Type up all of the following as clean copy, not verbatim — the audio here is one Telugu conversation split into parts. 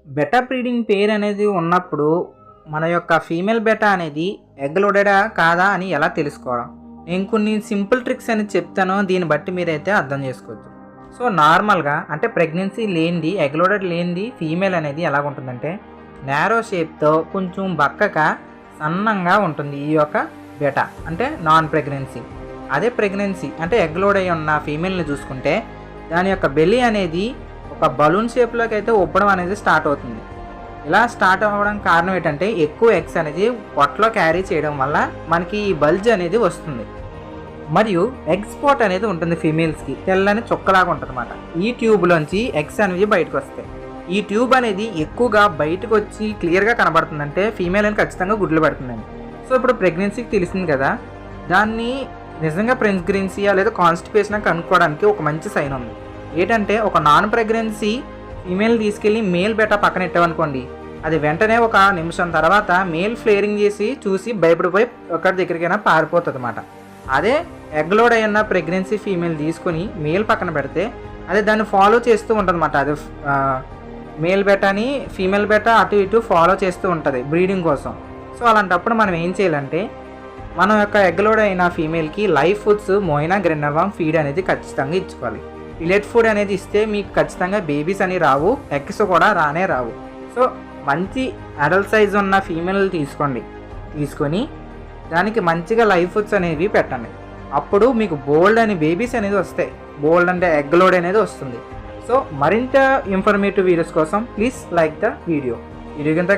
బెటా బ్రీడింగ్ పేర్ అనేది ఉన్నప్పుడు మన యొక్క ఫీమేల్ బెటా అనేది ఎగ్ లోడెడా కాదా అని ఎలా తెలుసుకోవడం, నేను కొన్ని సింపుల్ ట్రిక్స్ అనేది చెప్తాను. దీన్ని బట్టి మీరైతే అర్థం చేసుకోవచ్చు. సో నార్మల్గా అంటే ప్రెగ్నెన్సీ లేనిది, ఎగ్ లోడెడ్ లేనిది ఫీమేల్ అనేది ఎలా ఉంటుందంటే నేరో షేప్తో కొంచెం బక్కగా సన్నంగా ఉంటుంది ఈ యొక్క బెటా, అంటే నాన్ ప్రెగ్నెన్సీ. అదే ప్రెగ్నెన్సీ అంటే ఎగ్ లోడ్ అయి ఉన్న ఫీమేల్ని చూసుకుంటే దాని యొక్క బెల్లీ అనేది ఒక బలూన్ షేప్లోకి అయితే ఉబ్బడం అనేది స్టార్ట్ అవుతుంది. ఇలా స్టార్ట్ అవ్వడం కారణం ఏంటంటే ఎక్కువ ఎగ్స్ అనేది పొట్టలో క్యారీ చేయడం వల్ల మనకి ఈ బల్జ్ అనేది వస్తుంది. మరియు ఎగ్ స్పాట్ అనేది ఉంటుంది ఫీమేల్స్కి, తెల్లని చుక్కలాగా ఉంటుంది అన్నమాట. ఈ ట్యూబ్లోంచి ఎగ్స్ అనేవి బయటకు వస్తాయి. ఈ ట్యూబ్ అనేది ఎక్కువగా బయటకు వచ్చి క్లియర్గా కనబడుతుందంటే ఫీమేల్ అని ఖచ్చితంగా గుడ్లు పెడుతుందండి. సో ఇప్పుడు ప్రెగ్నెన్సీకి తెలిసింది కదా, దాన్ని నిజంగా ప్రెగ్నెన్సీయా లేదా కాన్స్టిపేషన్ కనుక్కోవడానికి ఒక మంచి సైన్ ఉంది. ఏంటంటే ఒక నాన్ ప్రెగ్నెన్సీ ఫీమేల్ తీసుకెళ్ళి మేల్ బెటా పక్కన పెట్టామనుకోండి, అది వెంటనే ఒక నిమిషం తర్వాత మేల్ ఫ్లేరింగ్ చేసి చూసి భయపడిపోయి ఒకరి దగ్గరికైనా పారిపోతుంది అన్నమాట. అదే ఎగ్ లోడ్ అయిన ప్రెగ్నెన్సీ ఫీమేల్ తీసుకొని మేల్ పక్కన పెడితే అదే దాన్ని ఫాలో చేస్తూ ఉంటుంది అన్నమాట. అది మేల్ బెటాని ఫీమేల్ బెటా అటు ఇటు ఫాలో చేస్తూ ఉంటుంది బ్రీడింగ్ కోసం. సో అలాంటప్పుడు మనం ఏం చేయాలంటే మన యొక్క ఎగ్ లోడ్ అయిన ఫీమేల్కి లైవ్ ఫుడ్స్ మోయినా గ్రెనవామ్ ఫీడ్ అనేది ఖచ్చితంగా ఇచ్చుకోవాలి. పిల్లెట్ ఫుడ్ అనేది ఇస్తే మీకు ఖచ్చితంగా బేబీస్ అని రావు, ఎగ్స్ కూడా రానే రావు. సో మంచి అడల్ట్ సైజ్ ఉన్న ఫీమేల్ తీసుకొని దానికి మంచిగా లైవ్ ఫుడ్స్ అనేవి పెట్టండి. అప్పుడు మీకు బోల్డ్ అని బేబీస్ అనేది వస్తాయి. బోల్డ్ అంటే ఎగ్ లోడ్ అనేది వస్తుంది. సో మరింత ఇన్ఫర్మేటివ్ వీడియోస్ కోసం please like the video.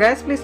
Guys please